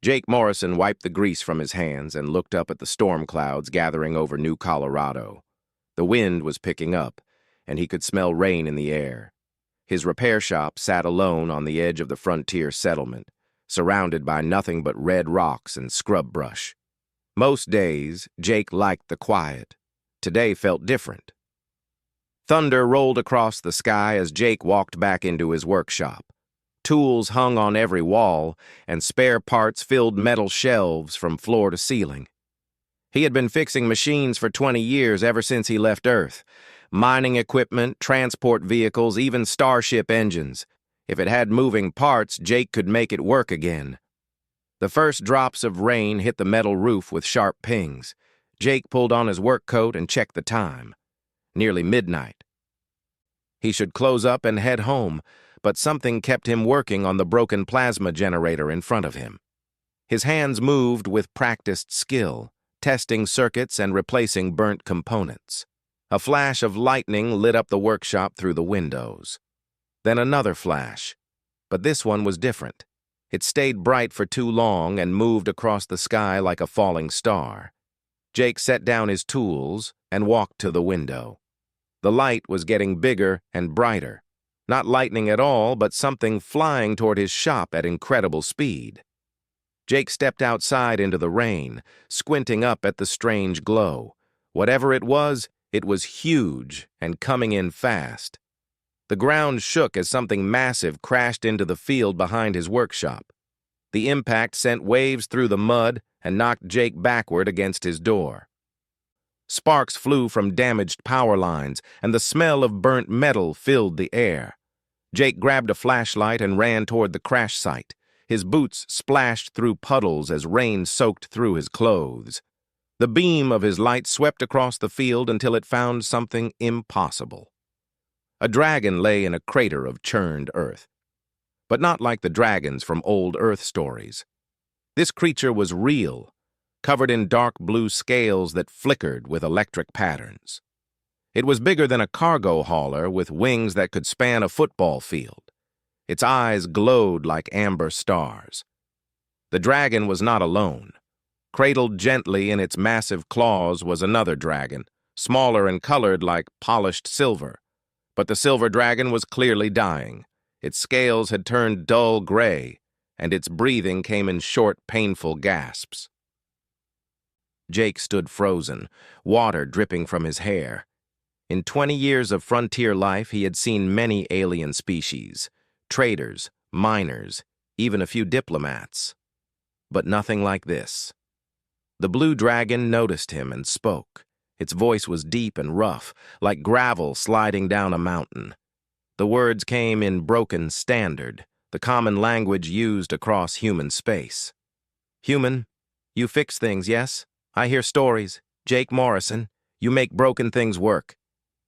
Jake Morrison wiped the grease from his hands and looked up at the storm clouds gathering over New Colorado. The wind was picking up, and he could smell rain in the air. His repair shop sat alone on the edge of the frontier settlement, surrounded by nothing but red rocks and scrub brush. Most days, Jake liked the quiet. Today felt different. Thunder rolled across the sky as Jake walked back into his workshop. Tools hung on every wall, and spare parts filled metal shelves from floor to ceiling. He had been fixing machines for 20 years ever since he left Earth. Mining equipment, transport vehicles, even starship engines. If it had moving parts, Jake could make it work again. The first drops of rain hit the metal roof with sharp pings. Jake pulled on his work coat and checked the time. Nearly midnight. He should close up and head home, but something kept him working on the broken plasma generator in front of him. His hands moved with practiced skill, testing circuits and replacing burnt components. A flash of lightning lit up the workshop through the windows. Then another flash, but this one was different. It stayed bright for too long and moved across the sky like a falling star. Jake set down his tools and walked to the window. The light was getting bigger and brighter. Not lightning at all, but something flying toward his shop at incredible speed. Jake stepped outside into the rain, squinting up at the strange glow. Whatever it was huge and coming in fast. The ground shook as something massive crashed into the field behind his workshop. The impact sent waves through the mud and knocked Jake backward against his door. Sparks flew from damaged power lines, and the smell of burnt metal filled the air. Jake grabbed a flashlight and ran toward the crash site. His boots splashed through puddles as rain soaked through his clothes. The beam of his light swept across the field until it found something impossible. A dragon lay in a crater of churned earth. But not like the dragons from old Earth stories. This creature was real, covered in dark blue scales that flickered with electric patterns. It was bigger than a cargo hauler with wings that could span a football field. Its eyes glowed like amber stars. The dragon was not alone. Cradled gently in its massive claws was another dragon, smaller and colored like polished silver. But the silver dragon was clearly dying. Its scales had turned dull gray, and its breathing came in short, painful gasps. Jake stood frozen, water dripping from his hair. In 20 years of frontier life, he had seen many alien species, traders, miners, even a few diplomats. But nothing like this. The blue dragon noticed him and spoke. Its voice was deep and rough, like gravel sliding down a mountain. The words came in broken standard, the common language used across human space. Human, you fix things, yes? I hear stories. Jake Morrison, you make broken things work.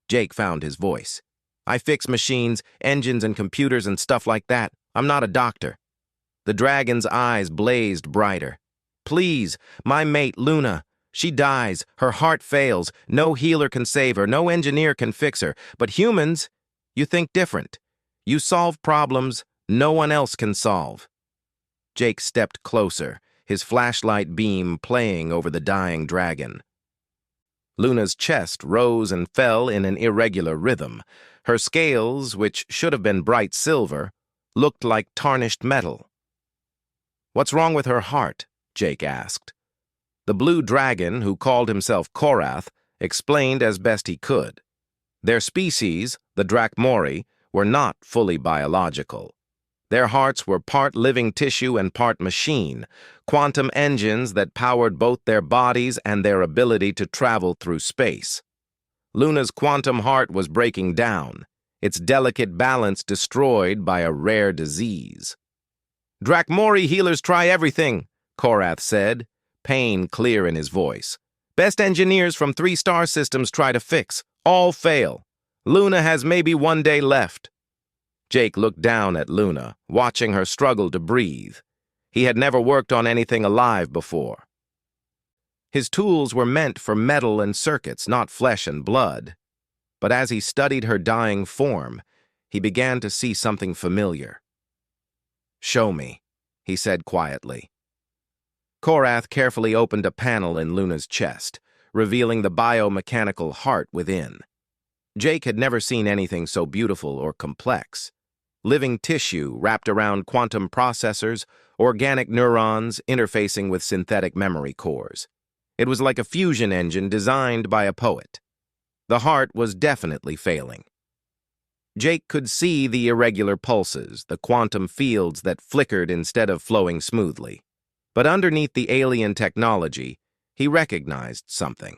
Jake found his voice. I fix machines, engines, and computers and stuff like that. I'm not a doctor. The dragon's eyes blazed brighter. Please, my mate, Luna. She dies. Her heart fails. No healer can save her. No engineer can fix her. But humans, you think different. You solve problems no one else can solve. Jake stepped closer, his flashlight beam playing over the dying dragon. Luna's chest rose and fell in an irregular rhythm. Her scales, which should have been bright silver, looked like tarnished metal. What's wrong with her heart? Jake asked. The blue dragon, who called himself Korath, explained as best he could. Their species, the Drakmori, were not fully biological. Their hearts were part living tissue and part machine, quantum engines that powered both their bodies and their ability to travel through space. Luna's quantum heart was breaking down, its delicate balance destroyed by a rare disease. Drakmori healers try everything, Korath said, pain clear in his voice. Best engineers from 3-star systems try to fix. All fail. Luna has maybe one day left. Jake looked down at Luna, watching her struggle to breathe. He had never worked on anything alive before. His tools were meant for metal and circuits, not flesh and blood. But as he studied her dying form, he began to see something familiar. Show me, he said quietly. Korath carefully opened a panel in Luna's chest, revealing the biomechanical heart within. Jake had never seen anything so beautiful or complex. Living tissue wrapped around quantum processors, organic neurons interfacing with synthetic memory cores. It was like a fusion engine designed by a poet. The heart was definitely failing. Jake could see the irregular pulses, the quantum fields that flickered instead of flowing smoothly. But underneath the alien technology, he recognized something.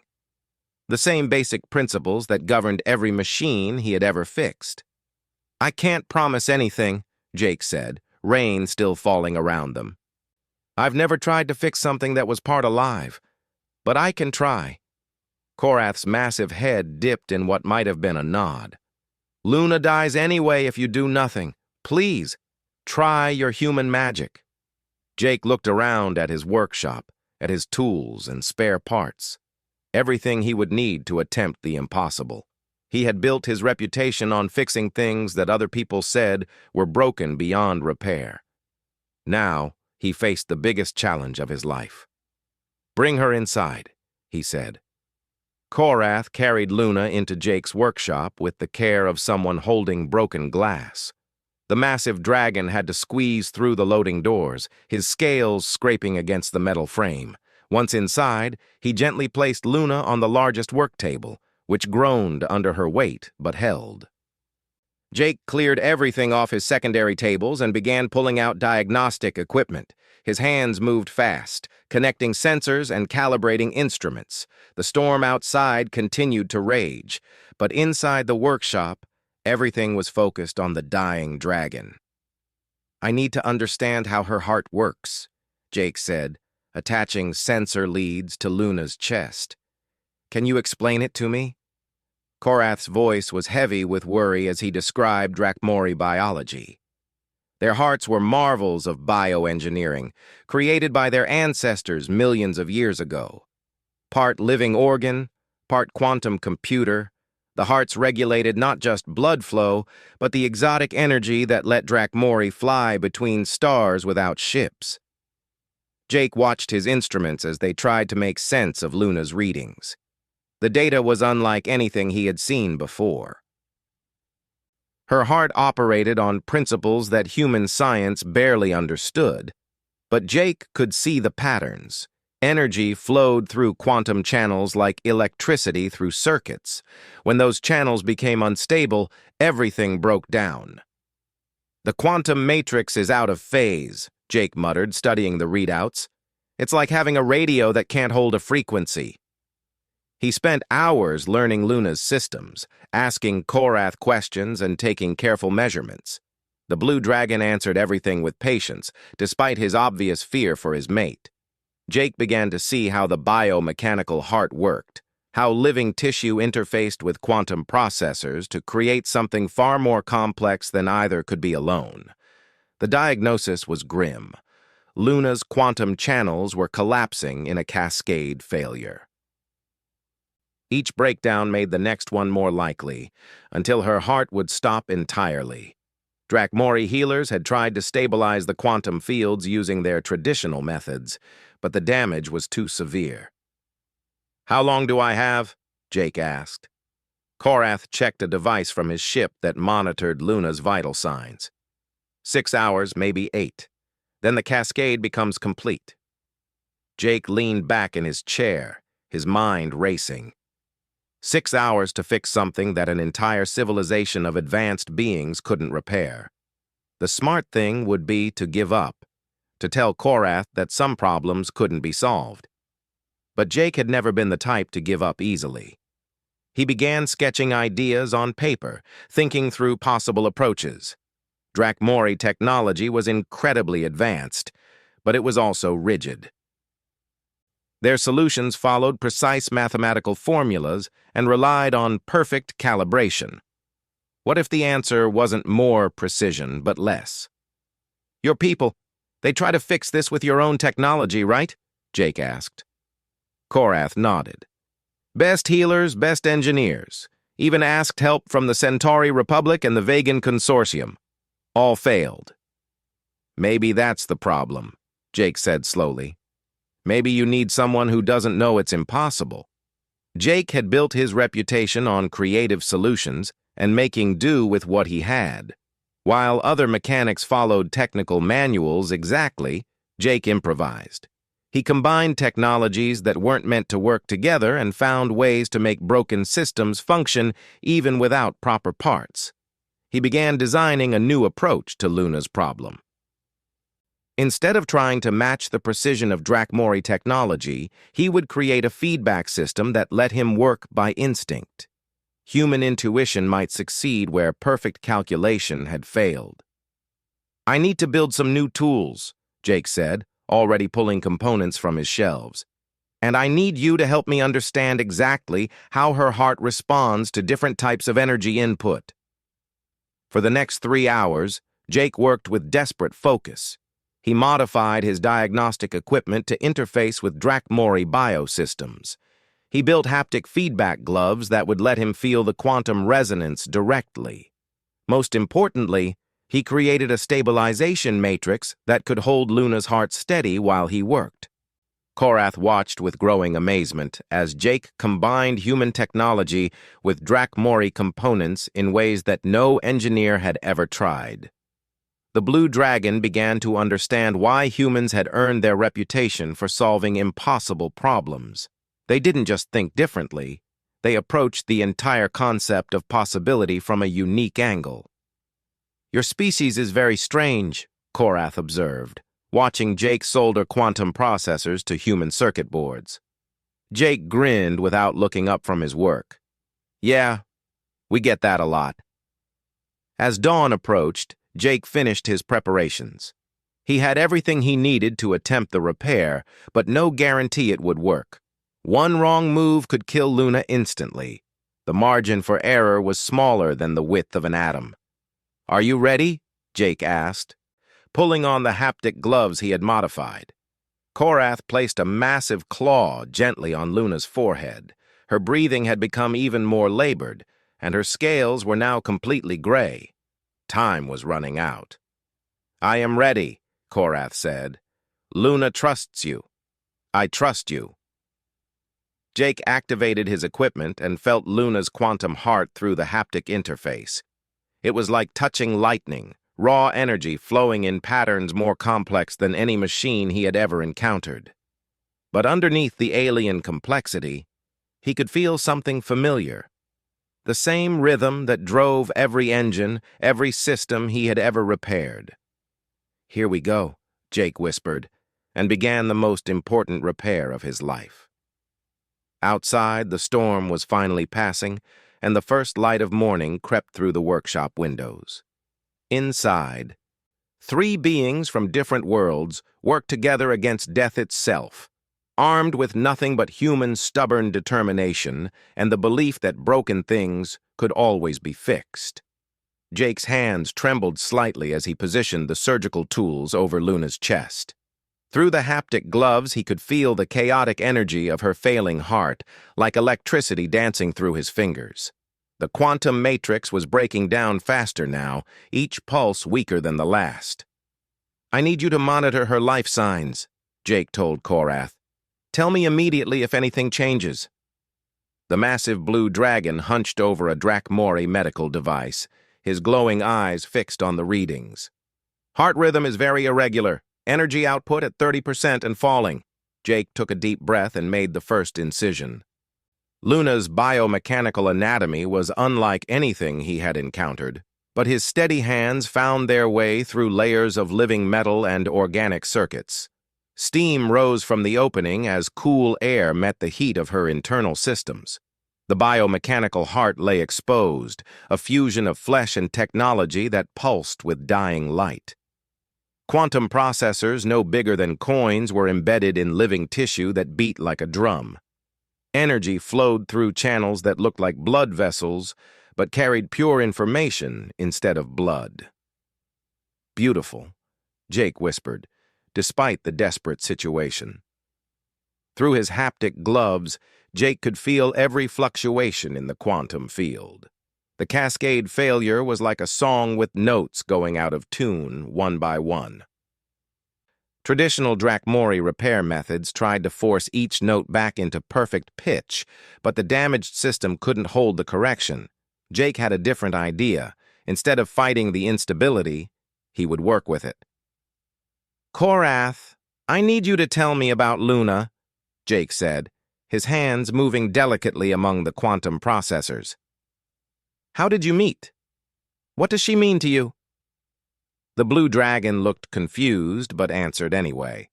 The same basic principles that governed every machine he had ever fixed. "I can't promise anything," Jake said, rain still falling around them. "I've never tried to fix something that was part alive, but I can try." Korath's massive head dipped in what might have been a nod. "Luna dies anyway if you do nothing. Please, try your human magic." Jake looked around at his workshop, at his tools and spare parts. Everything he would need to attempt the impossible. He had built his reputation on fixing things that other people said were broken beyond repair. Now, he faced the biggest challenge of his life. "Bring her inside," he said. Korath carried Luna into Jake's workshop with the care of someone holding broken glass. The massive dragon had to squeeze through the loading doors, his scales scraping against the metal frame. Once inside, he gently placed Luna on the largest work table, which groaned under her weight but held. Jake cleared everything off his secondary tables and began pulling out diagnostic equipment. His hands moved fast, connecting sensors and calibrating instruments. The storm outside continued to rage, but inside the workshop, everything was focused on the dying dragon. "I need to understand how her heart works," Jake said, attaching sensor leads to Luna's chest. "Can you explain it to me?" Korath's voice was heavy with worry as he described Drakmori biology. Their hearts were marvels of bioengineering, created by their ancestors millions of years ago. Part living organ, part quantum computer, the hearts regulated not just blood flow, but the exotic energy that let Drakmori fly between stars without ships. Jake watched his instruments as they tried to make sense of Luna's readings. The data was unlike anything he had seen before. Her heart operated on principles that human science barely understood, but Jake could see the patterns. Energy flowed through quantum channels like electricity through circuits. When those channels became unstable, everything broke down. "The quantum matrix is out of phase," Jake muttered, studying the readouts. "It's like having a radio that can't hold a frequency." He spent hours learning Luna's systems, asking Korath questions and taking careful measurements. The blue dragon answered everything with patience, despite his obvious fear for his mate. Jake began to see how the biomechanical heart worked, how living tissue interfaced with quantum processors to create something far more complex than either could be alone. The diagnosis was grim. Luna's quantum channels were collapsing in a cascade failure. Each breakdown made the next one more likely, until her heart would stop entirely. Drakmori healers had tried to stabilize the quantum fields using their traditional methods, but the damage was too severe. "How long do I have?" Jake asked. Korath checked a device from his ship that monitored Luna's vital signs. 6 hours, maybe 8. Then the cascade becomes complete. Jake leaned back in his chair, his mind racing. 6 hours to fix something that an entire civilization of advanced beings couldn't repair. The smart thing would be to give up, to tell Korath that some problems couldn't be solved. But Jake had never been the type to give up easily. He began sketching ideas on paper, thinking through possible approaches. Drakmori technology was incredibly advanced, but it was also rigid. Their solutions followed precise mathematical formulas and relied on perfect calibration. What if the answer wasn't more precision, but less? "Your people, they try to fix this with your own technology, right?" Jake asked. Korath nodded. "Best healers, best engineers. Even asked help from the Centauri Republic and the Vegan Consortium. All failed." "Maybe that's the problem," Jake said slowly. Maybe you need someone who doesn't know it's impossible. Jake had built his reputation on creative solutions and making do with what he had. While other mechanics followed technical manuals exactly, Jake improvised. He combined technologies that weren't meant to work together and found ways to make broken systems function even without proper parts. He began designing a new approach to Luna's problem. Instead of trying to match the precision of Drakmori technology, he would create a feedback system that let him work by instinct. Human intuition might succeed where perfect calculation had failed. "I need to build some new tools," Jake said, already pulling components from his shelves. "And I need you to help me understand exactly how her heart responds to different types of energy input." For the next 3 hours, Jake worked with desperate focus. He modified his diagnostic equipment to interface with Drakmori biosystems. He built haptic feedback gloves that would let him feel the quantum resonance directly. Most importantly, he created a stabilization matrix that could hold Luna's heart steady while he worked. Korath watched with growing amazement as Jake combined human technology with Drakmori components in ways that no engineer had ever tried. The Blue Dragon began to understand why humans had earned their reputation for solving impossible problems. They didn't just think differently, they approached the entire concept of possibility from a unique angle. "Your species is very strange," Korath observed, watching Jake solder quantum processors to human circuit boards. Jake grinned without looking up from his work. "Yeah, we get that a lot." As dawn approached, Jake finished his preparations. He had everything he needed to attempt the repair, but no guarantee it would work. One wrong move could kill Luna instantly. The margin for error was smaller than the width of an atom. "Are you ready?" Jake asked, pulling on the haptic gloves he had modified. Korath placed a massive claw gently on Luna's forehead. Her breathing had become even more labored, and her scales were now completely gray. Time was running out. "I am ready," Korath said. "Luna trusts you. I trust you." Jake activated his equipment and felt Luna's quantum heart through the haptic interface. It was like touching lightning, raw energy flowing in patterns more complex than any machine he had ever encountered. But underneath the alien complexity, he could feel something familiar. The same rhythm that drove every engine, every system he had ever repaired. "Here we go," Jake whispered, and began the most important repair of his life. Outside, the storm was finally passing, and the first light of morning crept through the workshop windows. Inside, 3 beings from different worlds worked together against death itself, armed with nothing but human stubborn determination and the belief that broken things could always be fixed. Jake's hands trembled slightly as he positioned the surgical tools over Luna's chest. Through the haptic gloves, he could feel the chaotic energy of her failing heart, like electricity dancing through his fingers. The quantum matrix was breaking down faster now, each pulse weaker than the last. "I need you to monitor her life signs," Jake told Korath. "Tell me immediately if anything changes." The massive blue dragon hunched over a Drakmori medical device, his glowing eyes fixed on the readings. "Heart rhythm is very irregular. Energy output at 30% and falling." Jake took a deep breath and made the first incision. Luna's biomechanical anatomy was unlike anything he had encountered, but his steady hands found their way through layers of living metal and organic circuits. Steam rose from the opening as cool air met the heat of her internal systems. The biomechanical heart lay exposed, a fusion of flesh and technology that pulsed with dying light. Quantum processors, no bigger than coins, were embedded in living tissue that beat like a drum. Energy flowed through channels that looked like blood vessels, but carried pure information instead of blood. "Beautiful," Jake whispered, despite the desperate situation. Through his haptic gloves, Jake could feel every fluctuation in the quantum field. The cascade failure was like a song with notes going out of tune one by one. Traditional Drakmori repair methods tried to force each note back into perfect pitch, but the damaged system couldn't hold the correction. Jake had a different idea. Instead of fighting the instability, he would work with it. "Korath, I need you to tell me about Luna," Jake said, his hands moving delicately among the quantum processors. "How did you meet? What does she mean to you?" The blue dragon looked confused, but answered anyway.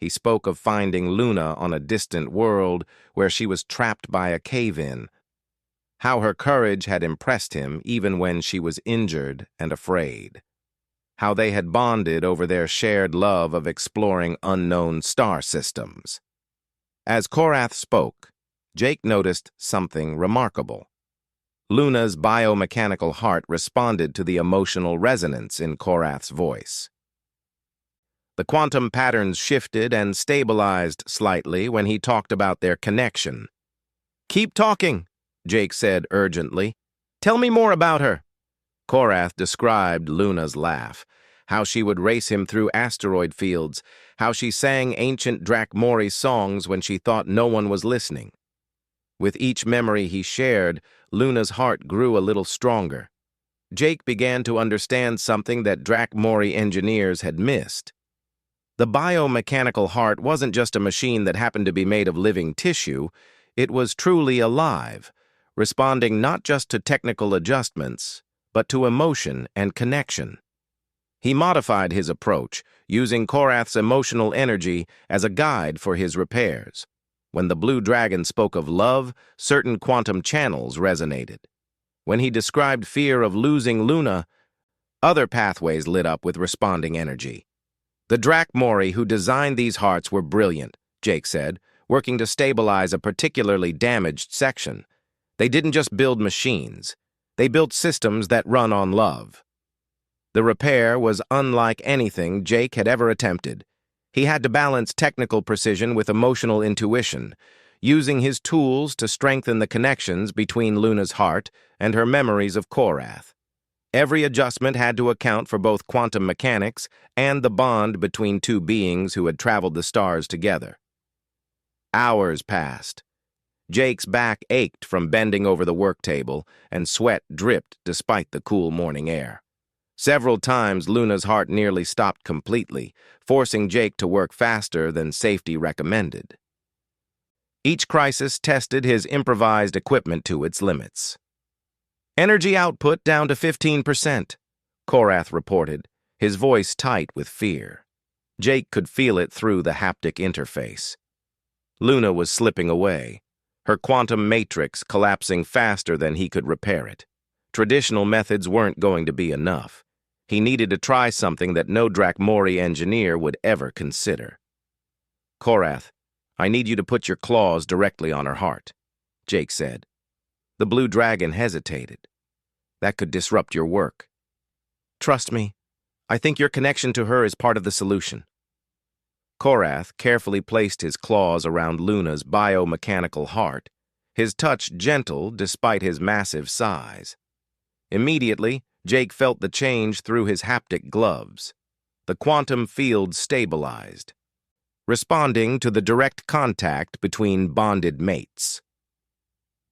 He spoke of finding Luna on a distant world where she was trapped by a cave-in, how her courage had impressed him even when she was injured and afraid, how they had bonded over their shared love of exploring unknown star systems. As Korath spoke, Jake noticed something remarkable. Luna's biomechanical heart responded to the emotional resonance in Korath's voice. The quantum patterns shifted and stabilized slightly when he talked about their connection. "Keep talking," Jake said urgently. "Tell me more about her." Korath described Luna's laugh, how she would race him through asteroid fields, how she sang ancient Drakmori songs when she thought no one was listening. With each memory he shared, Luna's heart grew a little stronger. Jake began to understand something that Drakmori engineers had missed. The biomechanical heart wasn't just a machine that happened to be made of living tissue, it was truly alive, responding not just to technical adjustments, but to emotion and connection. He modified his approach, using Korath's emotional energy as a guide for his repairs. When the blue dragon spoke of love, certain quantum channels resonated. When he described fear of losing Luna, other pathways lit up with responding energy. The Drakmori who designed these hearts were brilliant, Jake said, working to stabilize a particularly damaged section. They didn't just build machines. They built systems that run on love. The repair was unlike anything Jake had ever attempted. He had to balance technical precision with emotional intuition, using his tools to strengthen the connections between Luna's heart and her memories of Korath. Every adjustment had to account for both quantum mechanics and the bond between two beings who had traveled the stars together. Hours passed. Jake's back ached from bending over the work table, and sweat dripped despite the cool morning air. Several times, Luna's heart nearly stopped completely, forcing Jake to work faster than safety recommended. Each crisis tested his improvised equipment to its limits. "Energy output down to 15%, Korath reported, his voice tight with fear. Jake could feel it through the haptic interface. Luna was slipping away, her quantum matrix collapsing faster than he could repair it. Traditional methods weren't going to be enough. He needed to try something that no Drakmori engineer would ever consider. "Korath, I need you to put your claws directly on her heart," Jake said. The blue dragon hesitated. "That could disrupt your work." "Trust me, I think your connection to her is part of the solution." Korath carefully placed his claws around Luna's biomechanical heart, his touch gentle despite his massive size. Immediately, Jake felt the change through his haptic gloves. The quantum field stabilized, responding to the direct contact between bonded mates.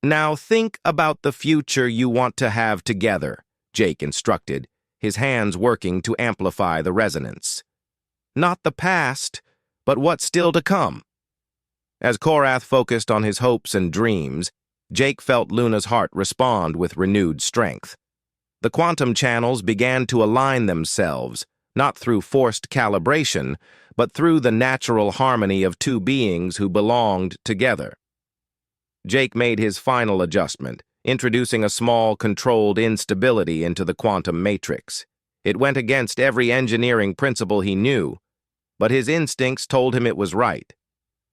"Now think about the future you want to have together," Jake instructed, his hands working to amplify the resonance. "Not the past, but what's still to come." As Korath focused on his hopes and dreams, Jake felt Luna's heart respond with renewed strength. The quantum channels began to align themselves, not through forced calibration, but through the natural harmony of two beings who belonged together. Jake made his final adjustment, introducing a small, controlled instability into the quantum matrix. It went against every engineering principle he knew, but his instincts told him it was right.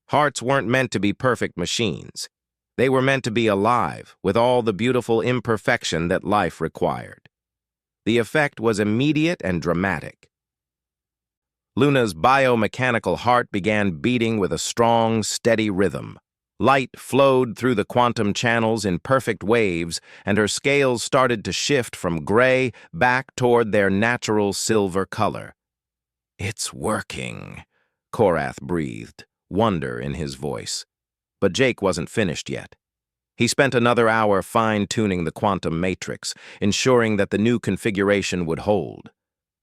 Hearts weren't meant to be perfect machines. They were meant to be alive, with all the beautiful imperfection that life required. The effect was immediate and dramatic. Luna's biomechanical heart began beating with a strong, steady rhythm. Light flowed through the quantum channels in perfect waves, and her scales started to shift from gray back toward their natural silver color. It's working, Korath breathed, wonder in his voice. But Jake wasn't finished yet. He spent another hour fine-tuning the quantum matrix, ensuring that the new configuration would hold.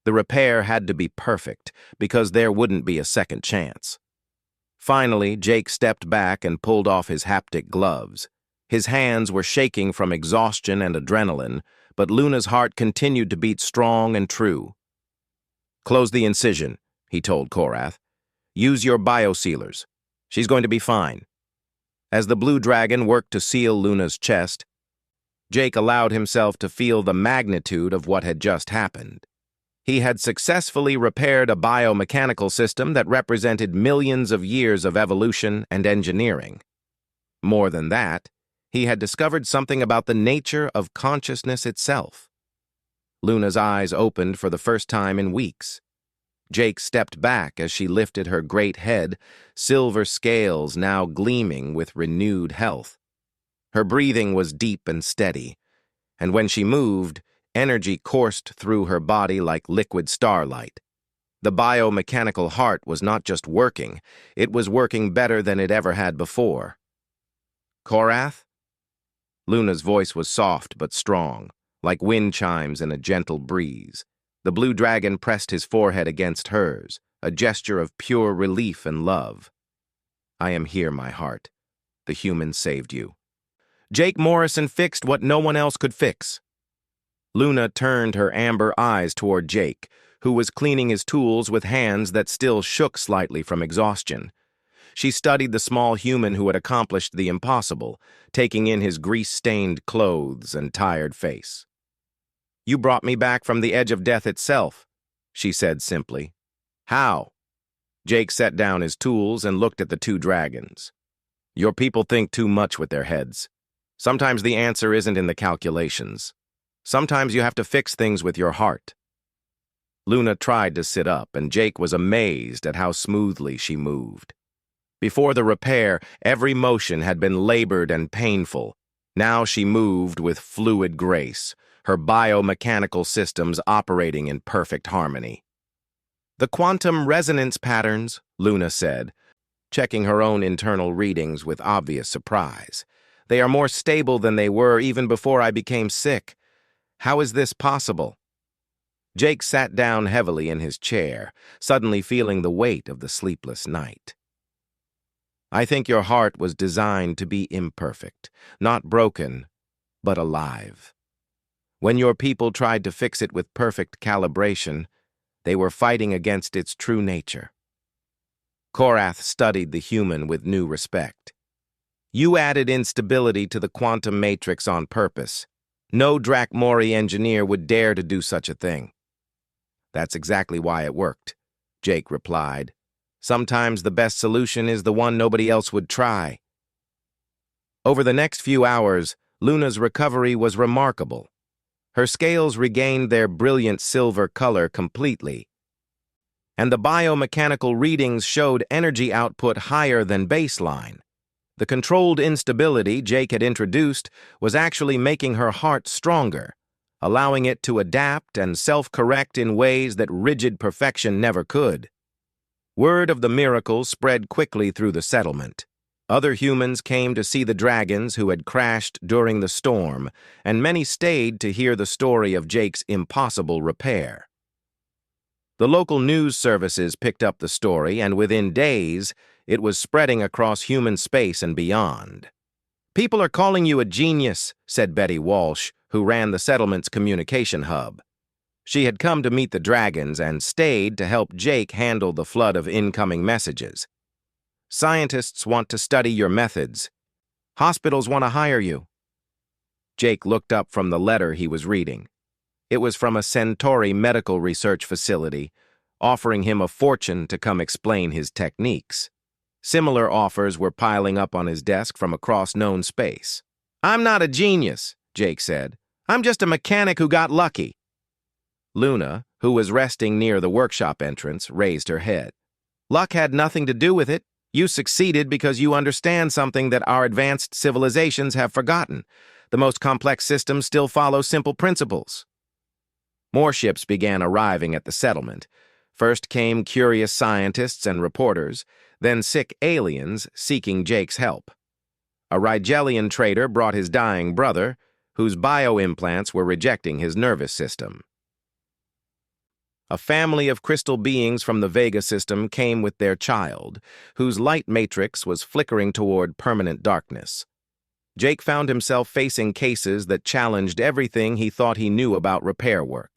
The repair had to be perfect, because there wouldn't be a second chance. Finally, Jake stepped back and pulled off his haptic gloves. His hands were shaking from exhaustion and adrenaline, but Luna's heart continued to beat strong and true. "Close the incision," he told Korath. "Use your biosealers. She's going to be fine." As the blue dragon worked to seal Luna's chest, Jake allowed himself to feel the magnitude of what had just happened. He had successfully repaired a biomechanical system that represented millions of years of evolution and engineering. More than that, he had discovered something about the nature of consciousness itself. Luna's eyes opened for the first time in weeks. Jake stepped back as she lifted her great head, silver scales now gleaming with renewed health. Her breathing was deep and steady, and when she moved, energy coursed through her body like liquid starlight. The biomechanical heart was not just working, it was working better than it ever had before. "Korath?" Luna's voice was soft but strong, like wind chimes in a gentle breeze. The blue dragon pressed his forehead against hers, a gesture of pure relief and love. "I am here, my heart. The humans saved you." Jake Morrison fixed what no one else could fix. Luna turned her amber eyes toward Jake, who was cleaning his tools with hands that still shook slightly from exhaustion. She studied the small human who had accomplished the impossible, taking in his grease-stained clothes and tired face. "You brought me back from the edge of death itself," she said simply. "How?" Jake set down his tools and looked at the two dragons. "Your people think too much with their heads. Sometimes the answer isn't in the calculations. Sometimes you have to fix things with your heart." Luna tried to sit up, and Jake was amazed at how smoothly she moved. Before the repair, every motion had been labored and painful. Now she moved with fluid grace, her biomechanical systems operating in perfect harmony. "The quantum resonance patterns," Luna said, checking her own internal readings with obvious surprise. "They are more stable than they were even before I became sick. How is this possible?" Jake sat down heavily in his chair, suddenly feeling the weight of the sleepless night. "I think your heart was designed to be imperfect, not broken, but alive. When your people tried to fix it with perfect calibration, they were fighting against its true nature." Korath studied the human with new respect. "You added instability to the quantum matrix on purpose. No Drakmori engineer would dare to do such a thing." "That's exactly why it worked," Jake replied. "Sometimes the best solution is the one nobody else would try." Over the next few hours, Luna's recovery was remarkable. Her scales regained their brilliant silver color completely, and the biomechanical readings showed energy output higher than baseline. The controlled instability Jake had introduced was actually making her heart stronger, allowing it to adapt and self-correct in ways that rigid perfection never could. Word of the miracle spread quickly through the settlement. Other humans came to see the dragons who had crashed during the storm, and many stayed to hear the story of Jake's impossible repair. The local news services picked up the story, and within days, it was spreading across human space and beyond. "People are calling you a genius," said Betty Walsh, who ran the settlement's communication hub. She had come to meet the dragons and stayed to help Jake handle the flood of incoming messages. "Scientists want to study your methods. Hospitals want to hire you." Jake looked up from the letter he was reading. It was from a Centauri medical research facility, offering him a fortune to come explain his techniques. Similar offers were piling up on his desk from across known space. "I'm not a genius," Jake said. "I'm just a mechanic who got lucky." Luna, who was resting near the workshop entrance, raised her head. "Luck had nothing to do with it. You succeeded because you understand something that our advanced civilizations have forgotten. The most complex systems still follow simple principles." More ships began arriving at the settlement. First came curious scientists and reporters, then sick aliens seeking Jake's help. A Rigelian trader brought his dying brother, whose bioimplants were rejecting his nervous system. A family of crystal beings from the Vega system came with their child, whose light matrix was flickering toward permanent darkness. Jake found himself facing cases that challenged everything he thought he knew about repair work.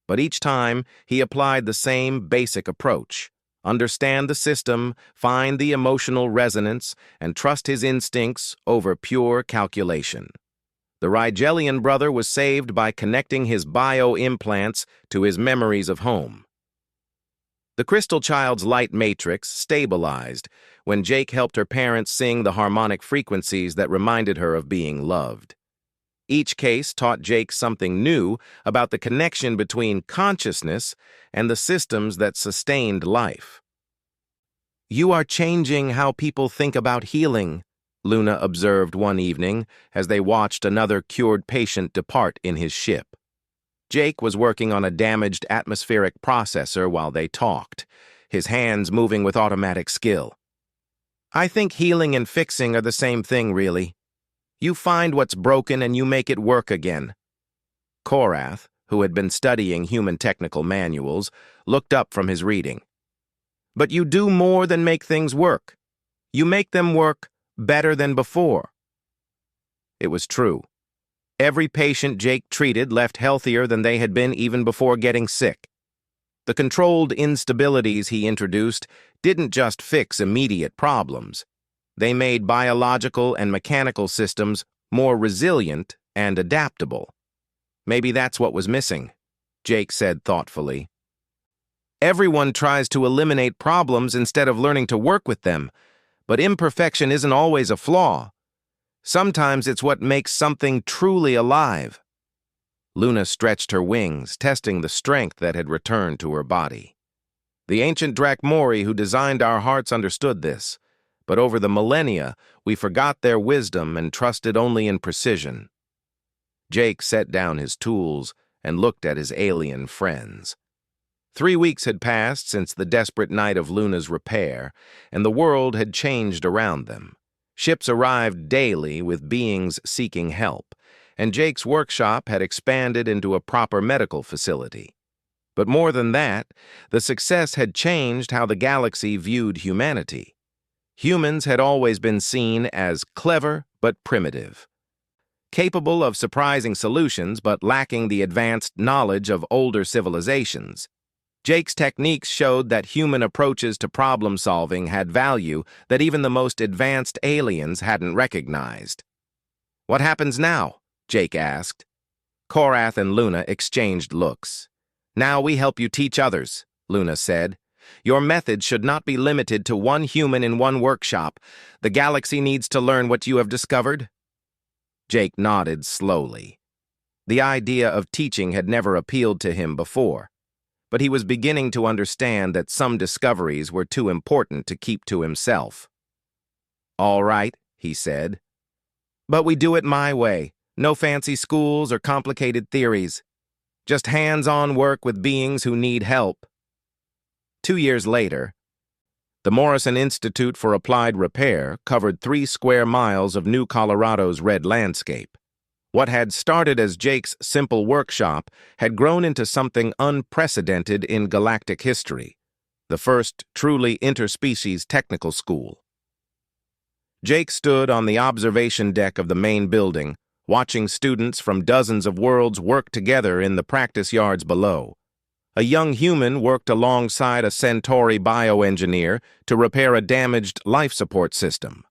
But each time, he applied the same basic approach: understand the system, find the emotional resonance, and trust his instincts over pure calculation. The Rigelian brother was saved by connecting his bio-implants to his memories of home. The crystal child's light matrix stabilized when Jake helped her parents sing the harmonic frequencies that reminded her of being loved. Each case taught Jake something new about the connection between consciousness and the systems that sustained life. "You are changing how people think about healing," Luna observed one evening as they watched another cured patient depart in his ship. Jake was working on a damaged atmospheric processor while they talked, his hands moving with automatic skill. "I think healing and fixing are the same thing, really. You find what's broken and you make it work again." Korath, who had been studying human technical manuals, looked up from his reading. "But you do more than make things work. You make them work better than before." It was true. Every patient Jake treated left healthier than they had been even before getting sick. The controlled instabilities he introduced didn't just fix immediate problems. They made biological and mechanical systems more resilient and adaptable. "Maybe that's what was missing," Jake said thoughtfully. "Everyone tries to eliminate problems instead of learning to work with them, but imperfection isn't always a flaw. Sometimes it's what makes something truly alive." Luna stretched her wings, testing the strength that had returned to her body. "The ancient Drakmori who designed our hearts understood this, but over the millennia, we forgot their wisdom and trusted only in precision." Jake set down his tools and looked at his alien friends. 3 weeks had passed since the desperate night of Luna's repair, and the world had changed around them. Ships arrived daily with beings seeking help, and Jake's workshop had expanded into a proper medical facility. But more than that, the success had changed how the galaxy viewed humanity. Humans had always been seen as clever but primitive, capable of surprising solutions but lacking the advanced knowledge of older civilizations. Jake's techniques showed that human approaches to problem-solving had value that even the most advanced aliens hadn't recognized. "What happens now?" Jake asked. Korath and Luna exchanged looks. "Now we help you teach others," Luna said. "Your method should not be limited to one human in one workshop. The galaxy needs to learn what you have discovered." Jake nodded slowly. The idea of teaching had never appealed to him before, but he was beginning to understand that some discoveries were too important to keep to himself. "All right," he said. "But we do it my way. No fancy schools or complicated theories. Just hands-on work with beings who need help." 2 years later, the Morrison Institute for Applied Repair covered 3 square miles of New Colorado's red landscape. What had started as Jake's simple workshop had grown into something unprecedented in galactic history, the first truly interspecies technical school. Jake stood on the observation deck of the main building, watching students from dozens of worlds work together in the practice yards below. A young human worked alongside a Centauri bioengineer to repair a damaged life support system.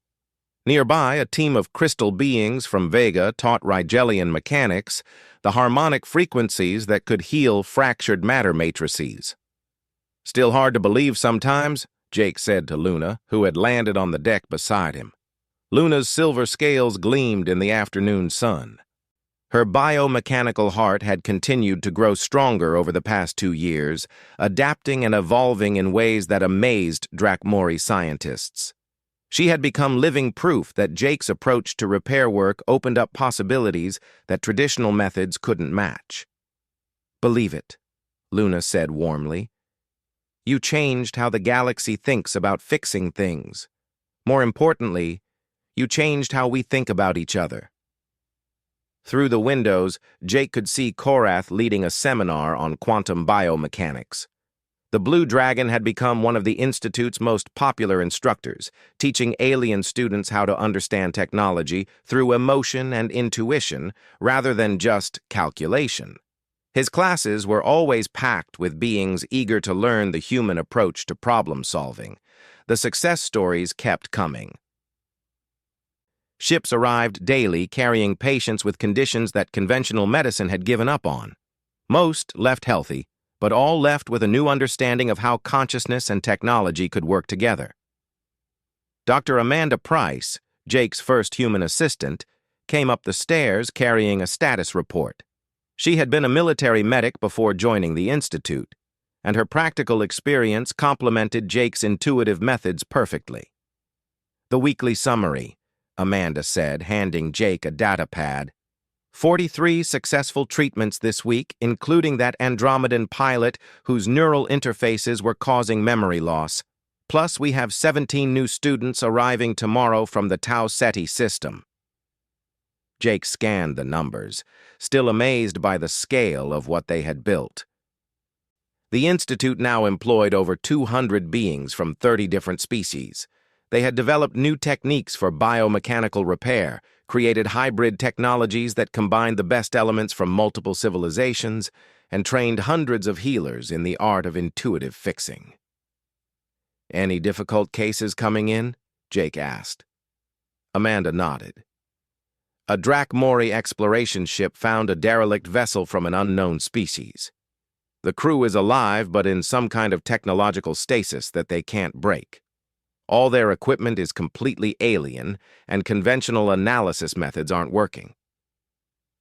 Nearby, a team of crystal beings from Vega taught Rigelian mechanics the harmonic frequencies that could heal fractured matter matrices. "Still hard to believe sometimes," Jake said to Luna, who had landed on the deck beside him. Luna's silver scales gleamed in the afternoon sun. Her biomechanical heart had continued to grow stronger over the past 2 years, adapting and evolving in ways that amazed Drakmori scientists. She had become living proof that Jake's approach to repair work opened up possibilities that traditional methods couldn't match. "Believe it," Luna said warmly. You changed how the galaxy thinks about fixing things. More importantly, you changed how we think about each other. Through the windows, Jake could see Korath leading a seminar on quantum biomechanics. The Blue Dragon had become one of the Institute's most popular instructors, teaching alien students how to understand technology through emotion and intuition rather than just calculation. His classes were always packed with beings eager to learn the human approach to problem solving. The success stories kept coming. Ships arrived daily carrying patients with conditions that conventional medicine had given up on. Most left healthy, but all left with a new understanding of how consciousness and technology could work together. Dr. Amanda Price, Jake's first human assistant, came up the stairs carrying a status report. She had been a military medic before joining the Institute, and her practical experience complemented Jake's intuitive methods perfectly. The weekly summary, Amanda said, handing Jake a data pad. 43 successful treatments this week, including that Andromedan pilot whose neural interfaces were causing memory loss. Plus, we have 17 new students arriving tomorrow from the Tau Ceti system. Jake scanned the numbers, still amazed by the scale of what they had built. The Institute now employed over 200 beings from 30 different species. They had developed new techniques for biomechanical repair, created hybrid technologies that combined the best elements from multiple civilizations, and trained hundreds of healers in the art of intuitive fixing. "Any difficult cases coming in?" Jake asked. Amanda nodded. A Drakmori exploration ship found a derelict vessel from an unknown species. The crew is alive but in some kind of technological stasis that they can't break. All their equipment is completely alien, and conventional analysis methods aren't working.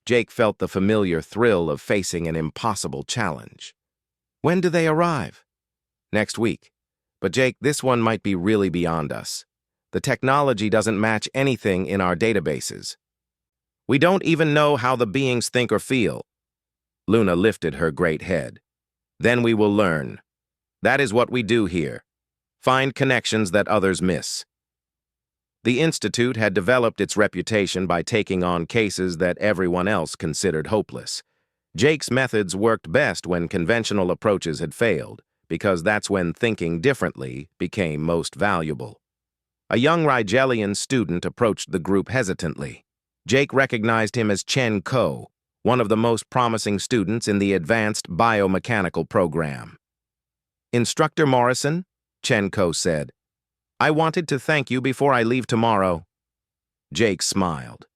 Jake felt the familiar thrill of facing an impossible challenge. "When do they arrive?" "Next week. But Jake, this one might be really beyond us. The technology doesn't match anything in our databases. We don't even know how the beings think or feel." Luna lifted her great head. "Then we will learn. That is what we do here. Find connections that others miss." The Institute had developed its reputation by taking on cases that everyone else considered hopeless. Jake's methods worked best when conventional approaches had failed, because that's when thinking differently became most valuable. A young Rigelian student approached the group hesitantly. Jake recognized him as Chen Ko, one of the most promising students in the advanced biomechanical program. "Instructor Morrison," Chen Ko said, "I wanted to thank you before I leave tomorrow." Jake smiled.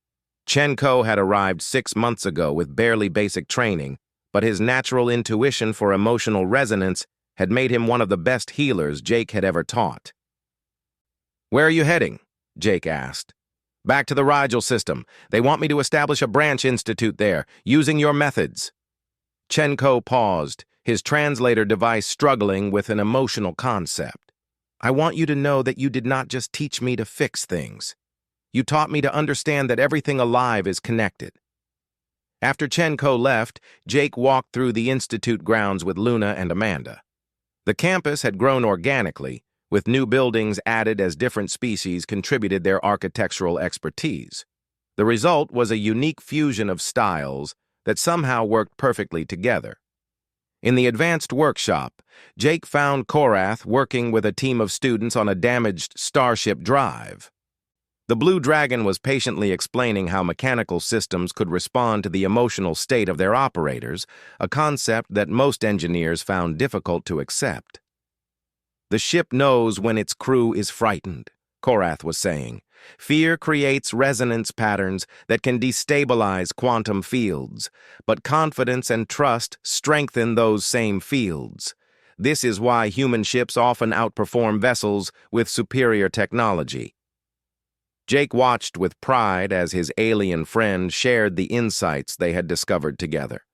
Chen Ko had arrived 6 months ago with barely basic training, but his natural intuition for emotional resonance had made him one of the best healers Jake had ever taught. "Where are you heading?" Jake asked. "Back to the Rigel system. They want me to establish a branch institute there, using your methods." Chen Ko paused, his translator device struggling with an emotional concept. "I want you to know that you did not just teach me to fix things. You taught me to understand that everything alive is connected." After Chen Ko left, Jake walked through the Institute grounds with Luna and Amanda. The campus had grown organically, with new buildings added as different species contributed their architectural expertise. The result was a unique fusion of styles that somehow worked perfectly together. In the advanced workshop, Jake found Korath working with a team of students on a damaged Starship drive. The Blue Dragon was patiently explaining how mechanical systems could respond to the emotional state of their operators, a concept that most engineers found difficult to accept. "The ship knows when its crew is frightened," Korath was saying. "Fear creates resonance patterns that can destabilize quantum fields, but confidence and trust strengthen those same fields. This is why human ships often outperform vessels with superior technology." Jake watched with pride as his alien friend shared the insights they had discovered together.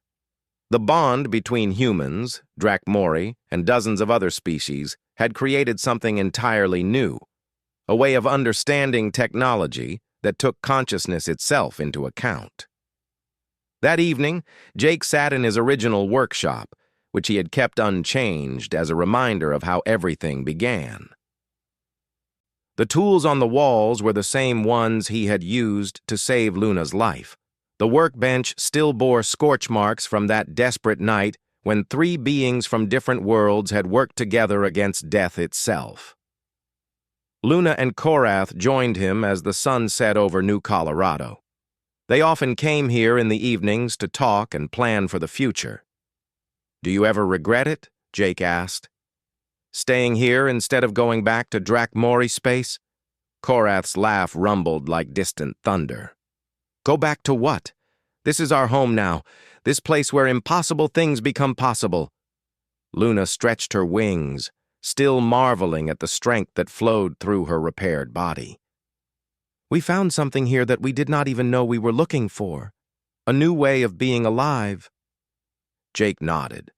The bond between humans, Drakmori, and dozens of other species had created something entirely new, a way of understanding technology that took consciousness itself into account. That evening, Jake sat in his original workshop, which he had kept unchanged as a reminder of how everything began. The tools on the walls were the same ones he had used to save Luna's life. The workbench still bore scorch marks from that desperate night when 3 beings from different worlds had worked together against death itself. Luna and Korath joined him as the sun set over New Colorado. They often came here in the evenings to talk and plan for the future. "Do you ever regret it?" Jake asked. "Staying here instead of going back to Drakmori space?" Korath's laugh rumbled like distant thunder. "Go back to what? This is our home now, this place where impossible things become possible." Luna stretched her wings, still marveling at the strength that flowed through her repaired body. "We found something here that we did not even know we were looking for. A new way of being alive." Jake nodded,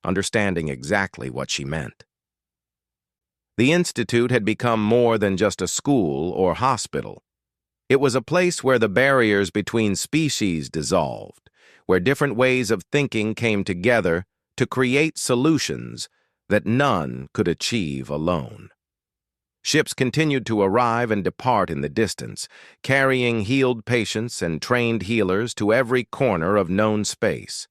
understanding exactly what she meant. The Institute had become more than just a school or hospital. It was a place where the barriers between species dissolved, where different ways of thinking came together to create solutions that none could achieve alone. Ships continued to arrive and depart in the distance, carrying healed patients and trained healers to every corner of known space.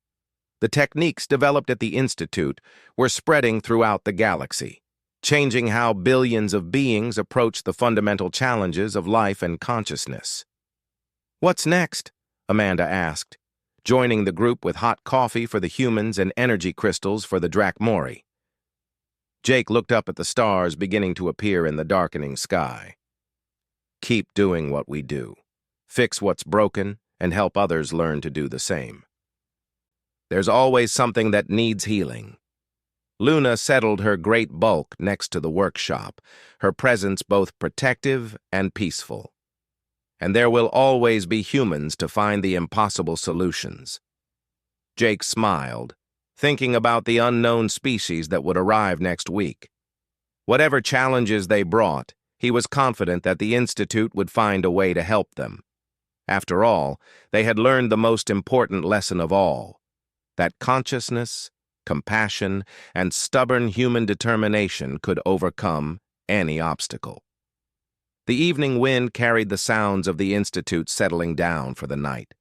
The techniques developed at the Institute were spreading throughout the galaxy, changing how billions of beings approach the fundamental challenges of life and consciousness. "What's next?" Amanda asked, joining the group with hot coffee for the humans and energy crystals for the Drakmori. Jake looked up at the stars beginning to appear in the darkening sky. "Keep doing what we do. Fix what's broken and help others learn to do the same. There's always something that needs healing." Luna settled her great bulk next to the workshop, her presence both protective and peaceful. "And there will always be humans to find the impossible solutions." Jake smiled, thinking about the unknown species that would arrive next week. Whatever challenges they brought, he was confident that the Institute would find a way to help them. After all, they had learned the most important lesson of all, that consciousness, compassion, and stubborn human determination could overcome any obstacle. The evening wind carried the sounds of the Institute settling down for the night.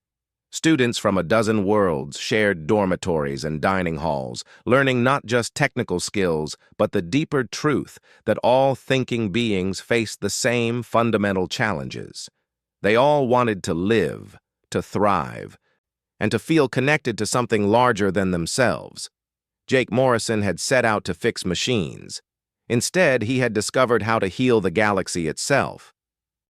Students from a dozen worlds shared dormitories and dining halls, learning not just technical skills, but the deeper truth that all thinking beings face the same fundamental challenges. They all wanted to live, to thrive, and to feel connected to something larger than themselves. Jake Morrison had set out to fix machines. Instead, he had discovered how to heal the galaxy itself.